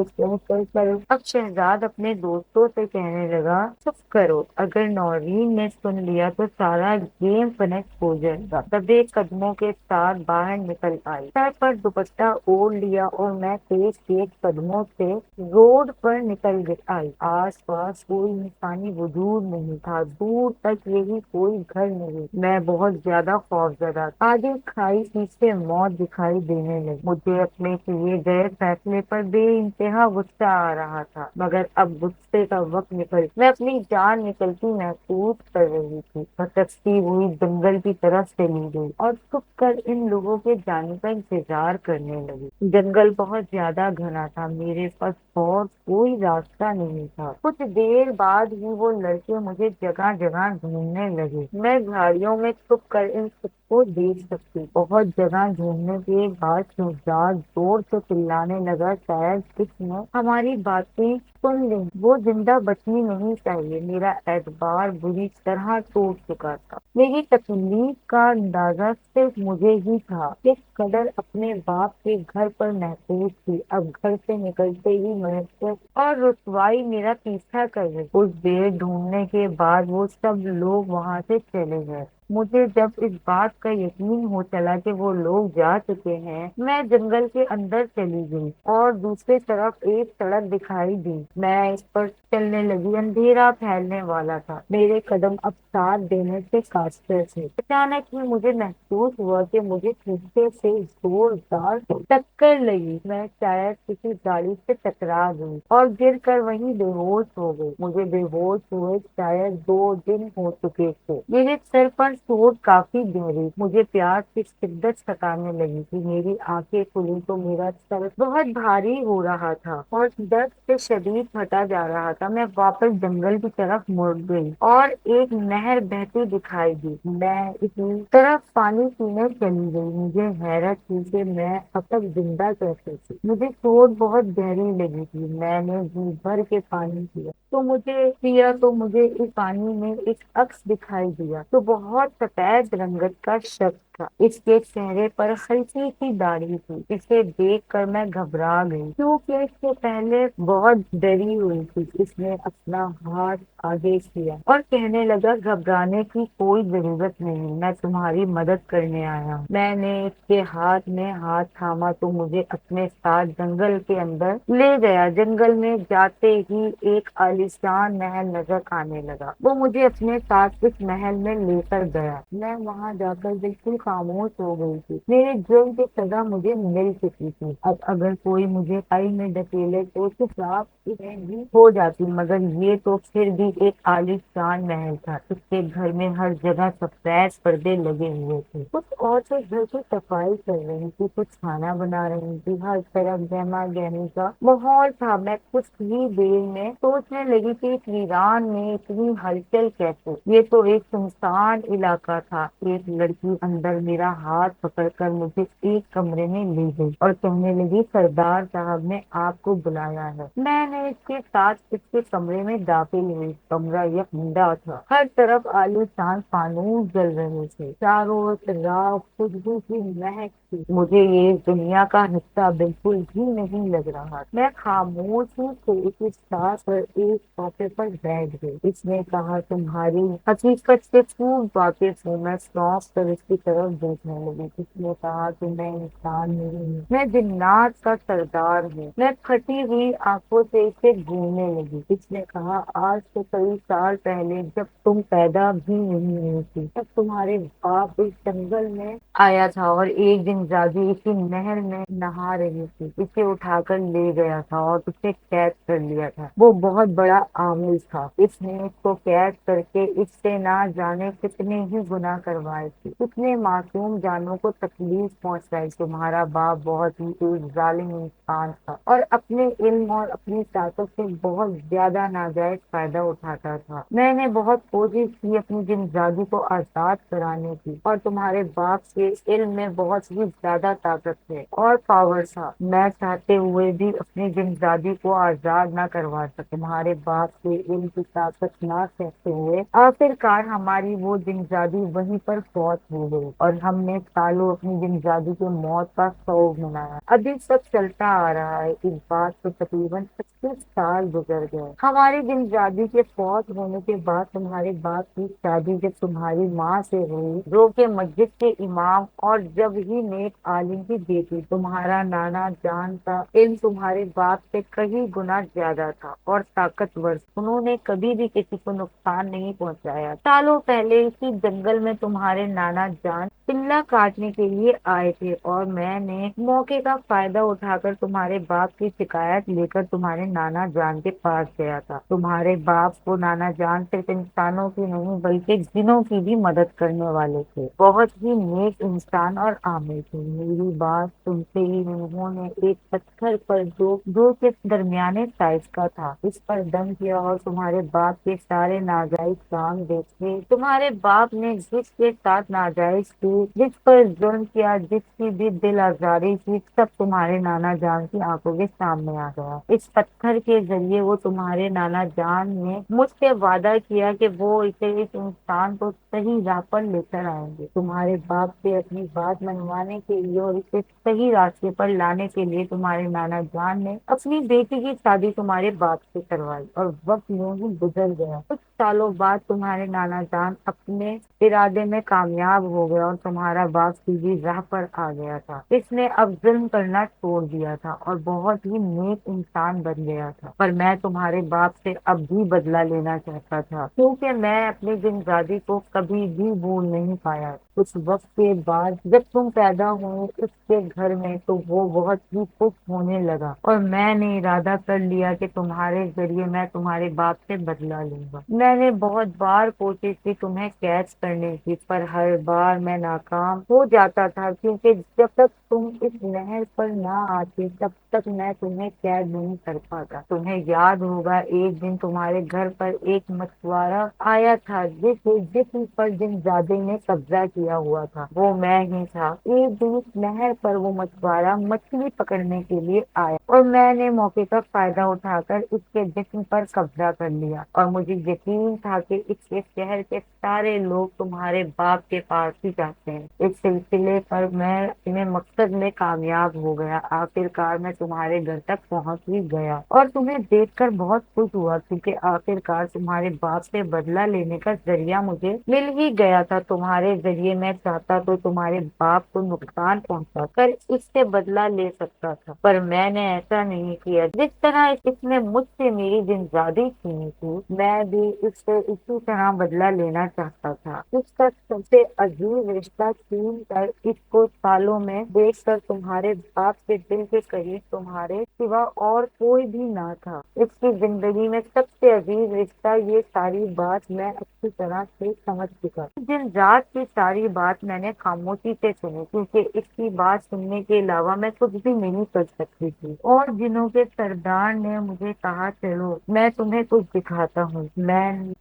اب شہزاد اپنے دوستوں سے کہنے لگا، چپ کرو، اگر نورین نے سن لیا تو سارا گیم فنش ہو جائے گا۔ دبے قدموں کے ساتھ باہر نکل آئی، سر پر دوپٹہ اوڑھ لیا اور میں تیز تیز قدموں سے روڈ پر نکل آئی۔ آس پاس کوئی انسانی وجود نہیں تھا، دور تک یہی کوئی گھر نہیں۔ میں بہت زیادہ خوفزدہ تھا۔ آگے کھائی پیچھے موت دکھائی دینے لگی۔ مجھے اپنے کیے گئے فیصلے پر بے انتہا غصہ آ رہا تھا، مگر اب غصے کا وقت میں اپنی جان نکلتی محسوس کر رہی تھی۔ بھٹکتی ہوئی جنگل کی طرف چلی گئی اور چھپ کر ان لوگوں کے جانے کا انتظار کرنے لگی۔ جنگل بہت زیادہ گھنا تھا، میرے پاس اور کوئی راستہ نہیں تھا۔ کچھ دیر بعد ہی وہ لڑکے مجھے جگہ جگہ ڈھونڈنے لگے۔ میں گاڑیوں میں چھپ کر ان سب کو دیکھ سکتی۔ بہت جگہ ڈھونڈنے کے بعد شہزاد زور سے چلانے لگا، شاید اس نے ہماری باتیں سن لی، وہ زندہ بچنی نہیں چاہیے۔ میرا اعتبار بری طرح ٹوٹ چکا تھا۔ میری تکلیف کا اندازہ صرف مجھے ہی تھا، کس قدر اپنے باپ کے گھر پر محفوظ تھی، اب گھر سے نکلتے ہی محسوس اور رسوائی میرا پیچھا کر رہی۔ کچھ دیر ڈھونڈنے کے بعد وہ سب لوگ وہاں سے چلے گئے۔ مجھے جب اس بات کا یقین ہو چلا کہ وہ لوگ جا چکے ہیں، میں جنگل کے اندر چلی گئی اور دوسری طرف ایک سڑک دکھائی دی۔ میں اس پر چلنے لگی، اندھیرا پھیلنے والا تھا، میرے قدم اب ساتھ دینے سے قاصر تھے۔ اچانک ہی مجھے محسوس ہوا کہ مجھے پیچھے سے زوردار ٹکر لگی۔ میں شاید کسی گاڑی سے ٹکرا گئی اور گر کر وہیں بے ہوش ہو گئی۔ مجھے بے ہوش ہوئے شاید 2 دن ہو چکے تھے۔ میرے سر پر چوٹ کافی گہری، مجھے پیاس کی شدت ستانے لگی تھی۔ میری آنکھیں کھلی تو میرا سر بہت بھاری ہو رہا تھا اور درد سے شدید پھٹا جا رہا تھا۔ میں واپس جنگل کی طرف مڑ گئی اور ایک نہر بہتی دکھائی دی۔ میں اسی طرف پانی پینے چلی گئی۔ مجھے حیرت تھی کہ میں اب تک زندہ کیسے تھی۔ مجھے چوٹ بہت گہری لگی تھی۔ میں نے جی بھر کے پانی تو مجھے اس پانی میں ایک عکس دکھائی دیا تو بہت سفید رنگت کا شخص تھا۔ اس کے چہرے پر ہلکی سی داڑھی تھی۔ اسے دیکھ کر میں گھبرا گئی کیونکہ اس سے پہلے بہت ڈری ہوئی تھی۔ اس نے اپنا ہاتھ آگے کیا اور کہنے لگا، گھبرانے کی کوئی ضرورت نہیں، میں تمہاری مدد کرنے آیا ہوں۔ میں نے اس کے ہاتھ میں ہاتھ تھاما تو مجھے اپنے ساتھ جنگل کے اندر لے گیا۔ جنگل میں جاتے ہی ایک عالیشان محل نظر آنے لگا۔ وہ مجھے اپنے ساتھ اس محل میں لے کر گیا۔ میں وہاں جا کر بالکل خاموش ہو گئی تھی۔ میرے جرم کی سزا مجھے مل چکی تھی۔ اب اگر کوئی مجھے کھائی میں ڈھکیلے تو چپراپ بھی ہو جاتی، مگر یہ تو پھر بھی ایک عالیشان محل تھا۔ اس کے گھر میں ہر جگہ سفید پردے لگے ہوئے تھے۔ کچھ عورتیں گھر کی صفائی کر رہی تھی، کچھ کھانا بنا رہی تھی، ہر طرف گہما گہمی کا ماحول تھا۔ میں کچھ ہی دیر میں سوچنے لگی کہ اس ویران میں اتنی ہلچل کیسے؟ یہ تو ایک سنسان علاقہ تھا۔ ایک لڑکی اندر میرا ہاتھ پکڑ کر مجھے ایک کمرے میں لے گئی اور کہنے لگی، سردار صاحب نے آپ کو بلایا ہے۔ میں نے اس کے ساتھ اس کے کمرے میں داخل ہوئی۔ کمرہ یکمڈا تھا، ہر طرف عالیشان فانوس جل رہے تھے، چاروں طرف خوشبو کی مہک تھی۔ مجھے یہ اس دنیا کا حصہ بالکل بھی نہیں لگ رہا۔ میں خاموشی سے اس ساتھ پر ایک صوفے پر بیٹھ گئی۔ اس نے کہا، تمہاری حقیقت سے خوب واقف ہوں۔ میں سونپ کر اس کی طرف دیکھنے لگی۔ اس نے کہا کہ میں انسان نہیں ہوں، میں جنات کا سردار ہوں۔ میں پھٹی ہوئی آنکھوں سے اسے گھورنے لگی۔ اس نے کہا، آج سے کئی سال پہلے جب تم پیدا بھی نہیں ہوئی تھی، تب تمہارے باپ اس جنگل میں آیا تھا اور ایک دن جاگی اسی نہر میں نہا رہی تھی۔ اسے اٹھا کر لے گیا تھا اور اسے قید کر لیا تھا۔ وہ بہت بڑا عامل تھا۔ اس نے اس کو قید کر کے اس سے نہ جانے کتنے ہی گناہ کروائے تھے۔ اس نے معصوم جانوں کو تکلیف پہنچائی۔ تمہارا باپ بہت ہی ایک ظالم انسان تھا اور اپنے علم اور اپنی طاقت سے بہت زیادہ ناجائز فائدہ اٹھاتا تھا۔ میں نے بہت کوشش کی اپنی جنزادی کو آزاد کرانے کی، اور تمہارے باپ کے علم میں بہت ہی زیادہ طاقت ہے اور پاور تھا۔ میں چاہتے ہوئے بھی اپنی جنزادی کو آزاد نہ کروا سکا۔ تمہارے باپ کے علم کی طاقت نہ سہتے ہوئے آخر کار ہماری وہ جنزادی وہیں پر فوت ہو گئی، اور ہم نے سالوں اپنی جنزادی کی موت کا سوگ منایا۔ ابھی تک چلتا آ رہا ہے۔ اس بات کو تقریباً 25 سال گزر گئے۔ ہماری جنزادی کے فوت ہونے کے بعد تمہارے باپ کی شادی جب تمہاری ماں سے ہوئی، جو کہ مسجد کے امام اور جب ہی نیک عالم کی بیٹی، تمہارا نانا جان کا علم تمہارے باپ سے کئی گنا زیادہ تھا اور طاقتور۔ انہوں نے کبھی بھی کسی کو نقصان نہیں پہنچایا۔ سالوں پہلے اسی جنگل میں تمہارے نانا جان پلہ کاٹنے کے لیے آئے تھے، اور میں نے موقع کا فائدہ اٹھا کر تمہارے باپ کی شکایت لے کر تمہارے نانا جان کے پاس گیا تھا۔ تمہارے باپ کو نانا جان صرف انسانوں کی نہیں بلکہ جنوں کی بھی مدد کرنے والے تھے۔ بہت ہی نیک انسان اور عامل تھے۔ میری بات سنتے ہی انہوں نے ایک پتھر پر جو کے درمیانے سائز کا تھا، اس پر دم کیا اور تمہارے باپ کے سارے ناجائز کام دیکھے۔ تمہارے باپ نے جس کے ساتھ ناجائز کی، جس پر ظلم کیا، جس کی بھی دل آزاری کی، سب تمہارے نانا جان کی آنکھوں کے سامنے آ گیا۔ اس پتھر کے ذریعے وہ تمہارے نانا جان نے مجھ سے وعدہ کیا کہ وہ اسے اس انسان کو صحیح راہ پر لے کر آئیں گے۔ تمہارے باپ سے اپنی بات منوانے کے لیے اور اسے صحیح راستے پر لانے کے لیے تمہارے نانا جان نے اپنی بیٹی کی شادی تمہارے باپ سے کروائی، اور وقت یوں ہی گزر گیا۔ کچھ سالوں بعد تمہارے نانا جان اپنے ارادے میں کامیاب ہو گیا اور تمہارا باپ سیدھی راہ پر آ گیا تھا۔ اس نے اب ظلم کرنا چھوڑ دیا تھا اور بہت ہی نیک انسان بن گیا تھا۔ پر میں تمہارے باپ سے اب بھی بدلہ لینا چاہتا تھا، کیونکہ میں اپنی جنزادی کو کبھی بھی بھول نہیں پایا۔ کچھ وقت کے بعد جب تم پیدا ہوئے اس کے گھر میں، تو وہ بہت ہی خوش ہونے لگا، اور میں نے ارادہ کر لیا کہ تمہارے ذریعے میں تمہارے باپ سے بدلہ لوں گا۔ میں نے بہت بار کوشش کی تمہیں قید کرنے کی، پر ہر بار میں ناکام ہو جاتا تھا، کیونکہ جب تک تم اس نہر پر نہ آتے تب تک میں تمہیں قید نہیں کر پاتا۔ تمہیں یاد ہوگا ایک دن تمہارے گھر پر ایک مچھوارا آیا تھا جس جسم پر جنزادے نے قبضہ کیا ہوا تھا، وہ میں ہی تھا۔ ایک دن اس نہر پر وہ مچھوارا مچھلی پکڑنے کے لیے آیا، اور میں نے موقع کا فائدہ اٹھا کر اس کے جسم پر قبضہ کر لیا، اور مجھے یقین تھا کہ اس کے شہر کے سارے لوگ تمہارے باپ کے پاس ہی جاتے ہیں۔ اس سلسلے پر میں اپنے مقصد میں کامیاب ہو گیا۔ آخر کار میں تمہارے گھر تک پہنچ ہی گیا، اور تمہیں دیکھ کر بہت خوش ہوا، کیونکہ آخر کار تمہارے باپ سے بدلہ لینے کا ذریعہ مجھے مل ہی گیا تھا۔ تمہارے ذریعے میں چاہتا تو تمہارے باپ کو نقصان پہنچا کر اس سے بدلہ لے سکتا تھا، پر میں نے ایسا نہیں کیا، جس طرح اس نے مجھ سے میری جنزادی چھینی تھی میں بھی اس سے اسی طرح بدلہ لینا چاہتا تھا۔ اس کا سب سے عزیز رشتہ چھین کر اس کو سالوں میں دیکھ کر تمہارے باپ کے دل کے قریب تمہارے سوا اور کوئی بھی نہ تھا۔ اس کی زندگی میں سب سے عزیز رشتہ، یہ ساری بات میں اچھی طرح سے سمجھ چکا۔ دن رات کی ساری بات میں نے خاموشی سے سنی، کیونکہ اس کی بات سننے کے علاوہ میں کچھ بھی نہیں کر سکتی تھی۔ اور جنوں کے سردار نے مجھے کہا چلو میں تمہیں کچھ دکھاتا ہوں،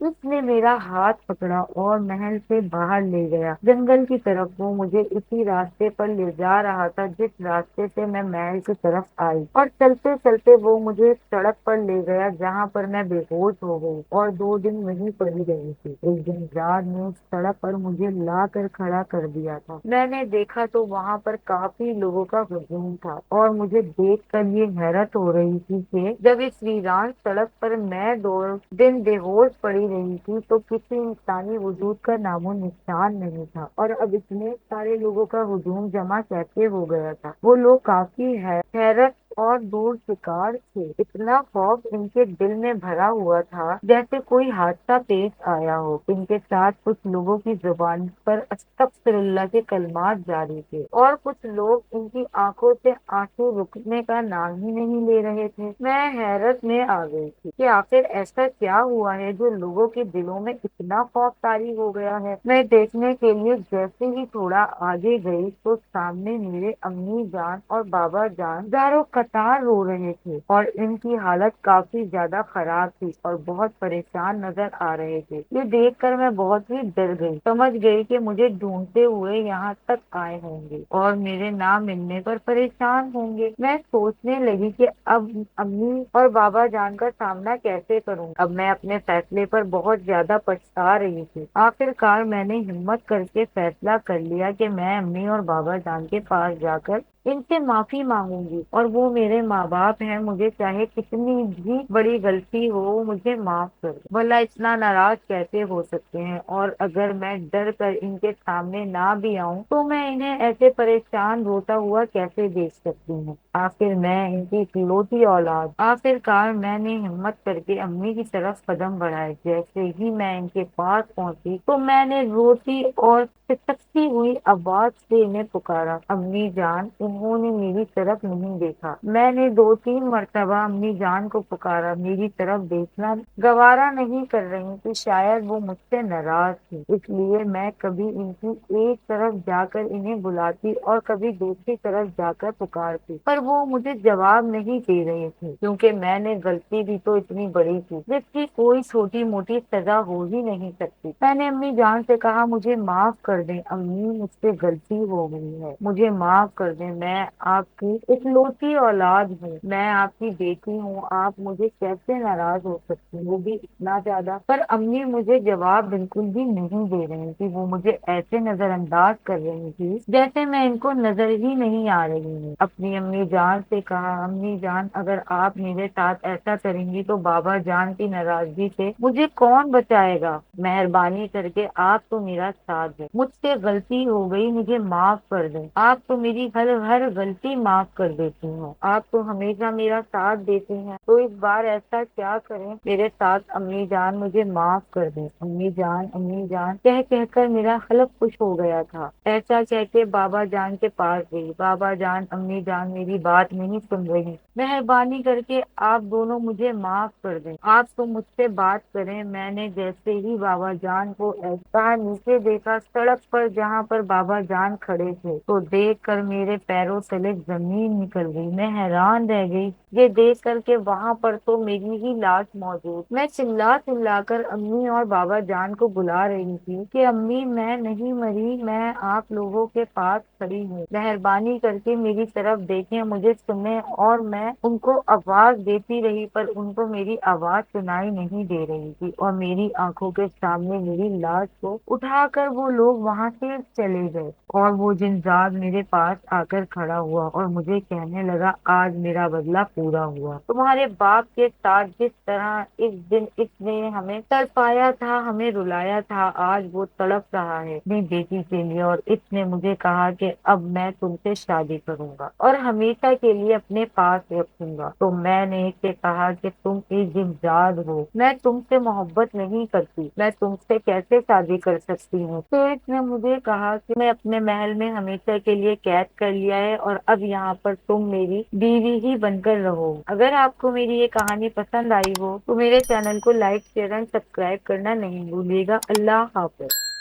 اس نے میرا ہاتھ پکڑا اور محل سے باہر لے گیا جنگل کی طرف۔ وہ مجھے اسی راستے پر لے جا رہا تھا جس راستے سے میں محل کی طرف آئی، اور چلتے چلتے وہ مجھے سڑک پر لے گیا جہاں پر میں بے ہوش ہو گئی اور 2 دن وہیں پڑی رہی تھی۔ ایک دن رات نے اس سڑک پر مجھے لا کر کھڑا کر دیا تھا۔ میں نے دیکھا تو وہاں پر کافی لوگوں کا ہجوم تھا، اور مجھے دیکھ کر یہ حیرت ہو رہی تھی کہ جب اس ویران سڑک پر میں 2 دن بے ہوش پڑی رہی تھی تو کسی انسانی وجود کا نام و نشان نہیں تھا، اور اب اتنے سارے لوگوں کا ہجوم جمع کیسے ہو گیا تھا۔ وہ لوگ کافی حیرت اور دور شکار تھے۔ اتنا خوف ان کے دل میں بھرا ہوا تھا جیسے کوئی حادثہ پیش آیا ہو۔ ان کے ساتھ کچھ لوگوں کی زبان پر استغفر اللہ کے کلمات جاری تھے، اور کچھ لوگ ان کی آنکھوں سے آنسو رکنے کا نام ہی نہیں لے رہے تھے۔ میں حیرت میں آ گئی تھی کہ آخر ایسا کیا ہوا ہے جو لوگوں کے دلوں میں اتنا خوف طاری ہو گیا ہے۔ میں دیکھنے کے لیے جیسے ہی تھوڑا آگے گئی تو سامنے میرے امی جان اور بابا جان دارو قطار رو رہے تھے، اور ان کی حالت کافی زیادہ خراب تھی اور بہت پریشان نظر آ رہے تھے۔ یہ دیکھ کر میں بہت ہی ڈر گئی، سمجھ گئی کہ مجھے ڈھونڈتے ہوئے یہاں تک آئے ہوں گے اور میرے نہ ملنے پر پریشان ہوں گے۔ میں سوچنے لگی کہ اب امی اور بابا جان کا سامنا کیسے کروں۔ اب میں اپنے فیصلے پر بہت زیادہ پچھتا رہی تھی۔ آخر کار میں نے ہمت کر کے فیصلہ کر لیا کہ میں امی اور بابا جان کے پاس جا کر ان سے معافی مانگوں گی، اور وہ میرے ماں باپ ہیں، مجھے چاہے کتنی بھی بڑی غلطی ہو وہ مجھے معاف کر دیں۔ بھلا اتنا ناراض کیسے ہو سکتے ہیں، اور اگر میں ڈر کر ان کے سامنے نہ بھی آؤں تو میں انہیں ایسے پریشان روتا ہوا کیسے دیکھ سکتی ہوں۔ آخر میں ان کی اکلوتی اولاد۔ آخر کار میں نے ہمت کر کے امی کی طرف قدم بڑھائے۔ جیسے ہی میں ان کے پاس پہنچی تو میں نے روتی اور سسکتی ہوئی آواز سے انہیں پکارا، امی جان۔ انہوں نے میری طرف نہیں دیکھا۔ میں نے 2 3 مرتبہ امی جان کو پکارا، میری طرف دیکھنا گوارا نہیں کر رہی تھی۔ شاید وہ مجھ سے ناراض تھی، اس لیے میں کبھی ان کی ایک طرف جا کر انہیں بلاتی اور کبھی دوسری طرف جا کر پکارتی، پر وہ مجھے جواب نہیں دے رہی تھی، کیونکہ میں نے غلطی بھی تو اتنی بڑی کی جس کی کوئی چھوٹی موٹی سزا ہو ہی نہیں سکتی۔ میں نے امی جان سے کہا، مجھے معاف کر دیں امی، مجھ سے غلطی ہو گئی ہے، مجھے معاف کر دیں، میں آپ کی اکلوتی اولاد ہوں، میں آپ کی بیٹی ہوں، آپ مجھے کیسے ناراض ہو سکتی ہیں، وہ بھی اتنا زیادہ۔ پر امی مجھے جواب بالکل بھی نہیں دے رہی تھی، وہ مجھے ایسے نظر انداز کر رہی تھی جیسے میں ان کو نظر ہی نہیں آ رہی ہوں۔ اپنی امی جان سے کہا، امی جان اگر آپ میرے ساتھ ایسا کریں گی تو بابا جان کی ناراضگی سے مجھے کون بچائے گا؟ مہربانی کر کے آپ تو میرا ساتھ دیں، مجھ سے غلطی ہو گئی، مجھے معاف کر دیں، آپ تو میری ہر غلطی معاف کر دیتی ہیں، آپ تو ہمیشہ میرا ساتھ دیتی ہیں، تو اس بار ایسا کیا کریں میرے ساتھ امی جان، مجھے معاف کر دیں امی جان کہہ کر میرا حلق خوش ہو گیا تھا۔ ایسا کہہ کے بابا جان کے پاس گئی۔ بابا جان امی جان میری بات نہیں سن رہی، مہربانی کر کے آپ دونوں مجھے معاف کر دیں، آپ تو مجھ سے بات کریں۔ میں نے جیسے ہی بابا جان کو ایسا نیچے دیکھا سڑک پر جہاں پر بابا جان کھڑے تھے، تو دیکھ کر میرے پیروں تلے زمین نکل گئی۔ میں حیران رہ گئی یہ دیکھ کر کہ وہاں پر تو میری ہی لاش موجود۔ میں چلا چلا کر امی اور بابا جان کو بلا رہی تھی کہ امی میں نہیں مری، میں آپ لوگوں کے پاس کھڑی ہوں، مہربانی کر کے میری طرف دیکھیں، مجھے سنیں۔ اور میں ان کو آواز دیتی رہی پر ان کو میری آواز سنائی نہیں دے رہی تھی، اور میری آنکھوں کے سامنے میری لاش کو اٹھا کر وہ لوگ وہاں سے چلے گئے، اور وہ جنزاد میرے پاس آ کر کھڑا ہوا اور مجھے کہنے لگا آج میرا بدلہ پورا ہوا۔ تمہارے باپ کے ساتھ جس طرح اس دن اس نے ہمیں تڑپایا تھا، ہمیں رلایا تھا، آج وہ تڑپ رہا ہے اپنی بیٹی کے لیے، اور اس نے مجھے کہا کہ اب میں تم سے شادی کروں گا اور ہمیشہ کے لیے اپنے پاس رکھوں گا۔ تو میں نے اسے کہا کہ تم ایک جنزاد ہو، میں تم سے محبت نہیں کرتی، میں تم سے کیسے شادی کر سکتی ہوں؟ تو اس نے مجھے کہا کہ میں اپنے محل میں ہمیشہ کے لیے قید کر لیا ہے اور اب یہاں پر تم میری بیوی ہی بن کر رہو۔ اگر آپ کو میری یہ کہانی پسند آئی ہو تو میرے چینل کو لائک شیئر اینڈ سبسکرائب کرنا نہیں بھولیے گا۔ اللہ حافظ۔